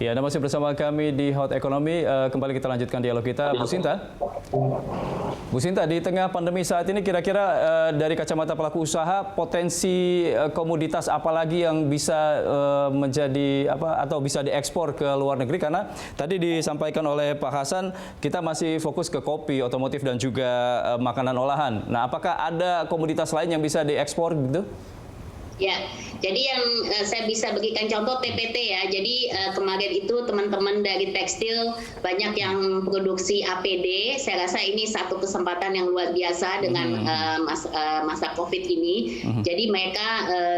Ya, Anda masih bersama kami di Hot Economy. Kembali kita lanjutkan dialog kita, Bu Sinta. Bu Sinta, di tengah pandemi saat ini kira-kira dari kacamata pelaku usaha, potensi komoditas apa lagi yang bisa menjadi atau bisa diekspor ke luar negeri? Karena tadi disampaikan oleh Pak Hasan, kita masih fokus ke kopi, otomotif dan juga makanan olahan. Nah, apakah ada komoditas lain yang bisa diekspor gitu? Ya, jadi yang saya bisa berikan contoh TPT ya. Jadi kemarin itu teman-teman dari tekstil banyak yang produksi APD. Saya rasa ini satu kesempatan yang luar biasa dengan masa COVID ini. Jadi mereka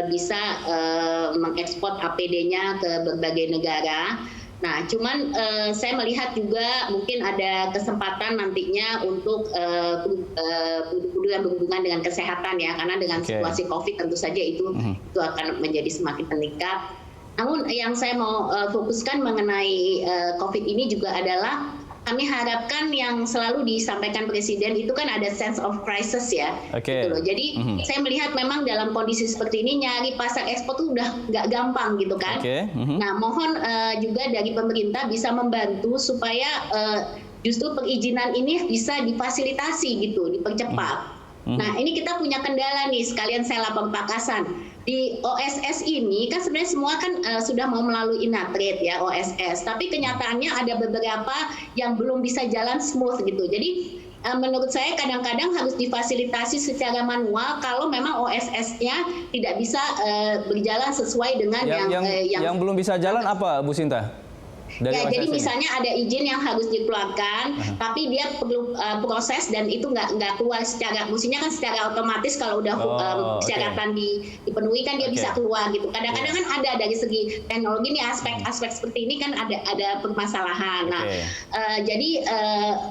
bisa mengekspor APD-nya ke berbagai negara. Nah, cuman saya melihat juga mungkin ada kesempatan nantinya untuk produk-produk yang berhubungan dengan kesehatan ya, karena dengan situasi COVID tentu saja itu akan menjadi semakin meningkat. Namun yang saya mau fokuskan mengenai COVID ini juga adalah kami harapkan yang selalu disampaikan Presiden itu kan ada sense of crisis ya. Gitu loh. Jadi saya melihat memang dalam kondisi seperti ini nyari pasar ekspor itu udah nggak gampang gitu kan. Nah, mohon juga dari pemerintah bisa membantu supaya justru perizinan ini bisa difasilitasi gitu, dipercepat. Nah, ini kita punya kendala nih, sekalian saya lapor Pak Hasan. Di OSS ini kan sebenarnya semua kan sudah mau melalui Inatrade ya, OSS. Tapi kenyataannya ada beberapa yang belum bisa jalan smooth gitu. Jadi menurut saya kadang-kadang harus difasilitasi secara manual kalau memang OSS-nya tidak bisa berjalan sesuai dengan yang belum bisa jalan apa, Bu Sinta? Ya, jadi misalnya ada izin yang harus dikeluarkan, tapi dia perlu proses dan itu nggak keluar secara, mestinya kan secara otomatis kalau udah persyaratan dipenuhi kan dia bisa keluar gitu. Kadang-kadang kan ada dari segi teknologi nih aspek-aspek seperti ini kan ada permasalahan. Nah, jadi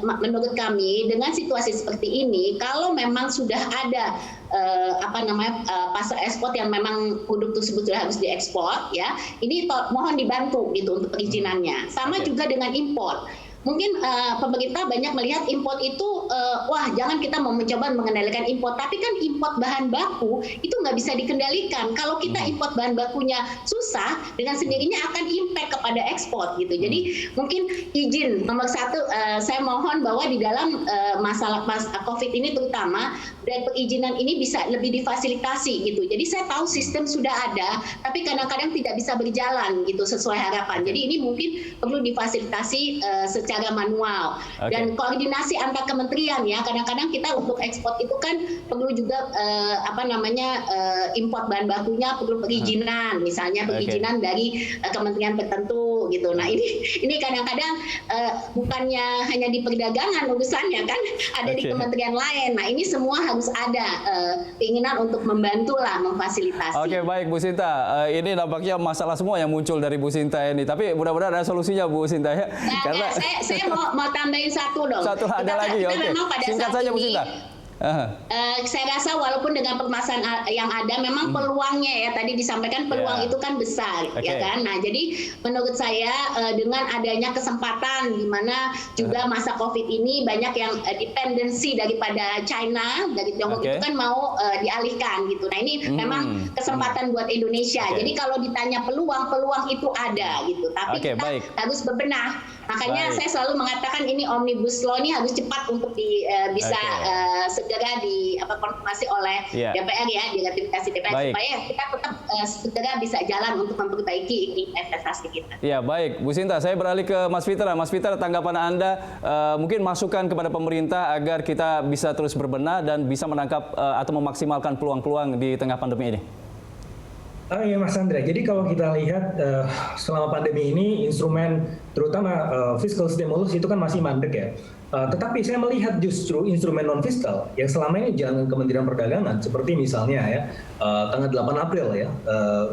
menurut kami dengan situasi seperti ini, kalau memang sudah ada pasar ekspor yang memang produk tersebut sudah harus diekspor ya, ini mohon dibantu gitu untuk perizinannya. Sama juga dengan impor. Mungkin pemerintah banyak melihat impor itu, wah jangan kita mau mencoba mengendalikan impor, tapi kan impor bahan baku itu nggak bisa dikendalikan. Kalau kita impor bahan bakunya susah, dengan sendirinya akan impact kepada ekspor gitu. Jadi mungkin izin nomor satu, saya mohon bahwa di dalam masalah COVID ini terutama, dan perizinan ini bisa lebih difasilitasi gitu. Jadi saya tahu sistem sudah ada, tapi kadang-kadang tidak bisa berjalan gitu sesuai harapan. Jadi ini mungkin perlu difasilitasi secara manual dan koordinasi antar kementerian ya. Kadang-kadang kita untuk ekspor itu kan perlu juga import bahan bakunya perlu perizinan, misalnya perizinan dari kementerian tertentu gitu. Nah ini kadang-kadang bukannya hanya di perdagangan urusannya kan, ada di kementerian lain. Nah ini semua harus ada keinginan untuk membantu lah, memfasilitasi. Oke, baik Bu Sinta. Ini nampaknya masalah semua yang muncul dari Bu Sinta ini. Tapi mudah-mudahan ada solusinya Bu Sinta ya. Nah, karena saya mau tambahin satu dong. Satu ada lagi, singkat saja Bu Sinta. Saya rasa walaupun dengan permasalahan yang ada, memang peluangnya ya tadi disampaikan peluang itu kan besar, ya kan. Nah jadi menurut saya dengan adanya kesempatan di mana juga masa COVID ini banyak yang dependensi daripada China, dari Tiongkok itu kan mau dialihkan gitu. Nah ini memang kesempatan buat Indonesia. Jadi kalau ditanya peluang itu ada gitu, tapi kita harus bebenah. Makanya saya selalu mengatakan ini Omnibus Law ini harus cepat untuk bisa segera dikonfirmasi oleh DPR ya, diratifikasi DPR supaya kita tetap segera bisa jalan untuk memperbaiki investasi kita. Ya baik, Bu Sinta, saya beralih ke Mas Fitra. Mas Fitra, tanggapan Anda mungkin masukan kepada pemerintah agar kita bisa terus berbenah dan bisa menangkap atau memaksimalkan peluang-peluang di tengah pandemi ini. Ya Mas Andra, jadi kalau kita lihat selama pandemi ini instrumen terutama fiscal stimulus itu kan masih mandek ya. Tetapi saya melihat justru instrumen non-fiskal yang selama ini jalan Kementerian Perdagangan, seperti misalnya ya tanggal 8 April ya,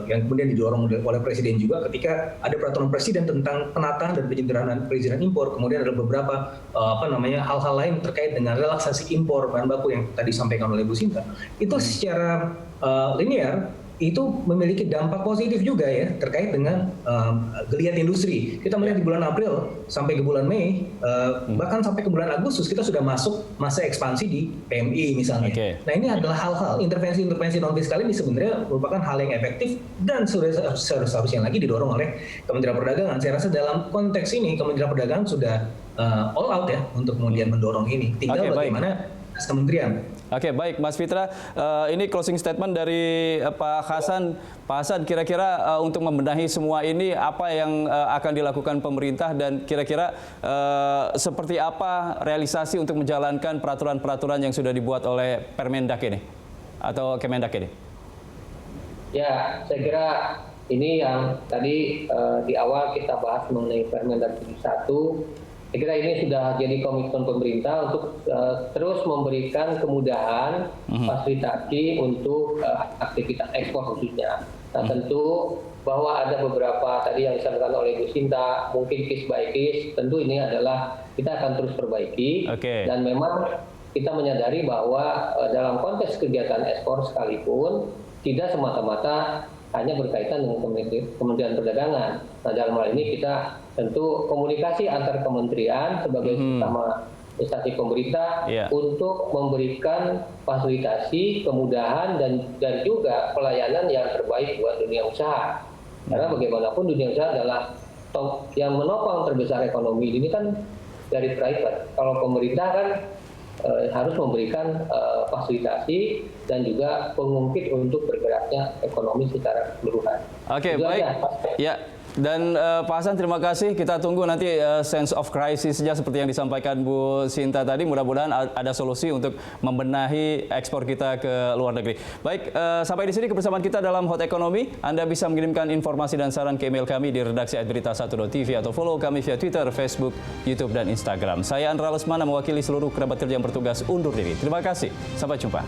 yang kemudian didorong oleh Presiden juga ketika ada peraturan Presiden tentang penataan dan penyederhanaan perizinan impor, kemudian ada beberapa hal-hal lain terkait dengan relaksasi impor bahan baku yang tadi disampaikan oleh Bu Sinta. Itu secara linear itu memiliki dampak positif juga ya terkait dengan geliat industri. Kita melihat di bulan April sampai ke bulan Mei, bahkan sampai ke bulan Agustus kita sudah masuk masa ekspansi di PMI misalnya. Nah ini adalah hal-hal intervensi non fiskal ini sebenarnya merupakan hal yang efektif dan seharusnya lagi didorong oleh Kementerian Perdagangan. Saya rasa dalam konteks ini Kementerian Perdagangan sudah all out ya untuk kemudian mendorong ini. Tinggal bagaimana kementerian. Oke, baik Mas Fitra, ini closing statement dari Pak Hasan. Pak Hasan, kira-kira untuk membenahi semua ini apa yang akan dilakukan pemerintah dan kira-kira seperti apa realisasi untuk menjalankan peraturan-peraturan yang sudah dibuat oleh Permendak ini atau Kemendak ini? Ya, saya kira ini yang tadi di awal kita bahas mengenai Permendak 71. Saya kira ini sudah jadi komitmen pemerintah untuk terus memberikan kemudahan fasilitasi untuk aktivitas ekspor khususnya. Nah tentu bahwa ada beberapa tadi yang disampaikan oleh Bu Sinta, mungkin case by case, tentu ini adalah kita akan terus perbaiki. Dan memang kita menyadari bahwa dalam konteks kegiatan ekspor sekalipun tidak semata-mata hanya berkaitan dengan Kementerian Perdagangan. Nah dalam hal ini kita tentu komunikasi antar kementerian sebagai utama instansi pemerintah untuk memberikan fasilitasi, kemudahan dan juga pelayanan yang terbaik buat dunia usaha. Karena bagaimanapun dunia usaha adalah yang menopang terbesar ekonomi ini kan dari private. Kalau pemerintah kan harus memberikan fasilitasi dan juga pengungkit untuk bergeraknya ekonomi secara keseluruhan. Oke, baik. Ya. Dan Pak Hasan, terima kasih. Kita tunggu nanti sense of crisis-nya seperti yang disampaikan Bu Sinta tadi. Mudah-mudahan ada solusi untuk membenahi ekspor kita ke luar negeri. Baik, sampai di sini kebersamaan kita dalam Hot Economy. Anda bisa mengirimkan informasi dan saran ke email kami di redaksi@berita1.tv atau follow kami via Twitter, Facebook, YouTube, dan Instagram. Saya Andra Lesmana mewakili seluruh kerabat kerja yang bertugas undur diri. Terima kasih. Sampai jumpa.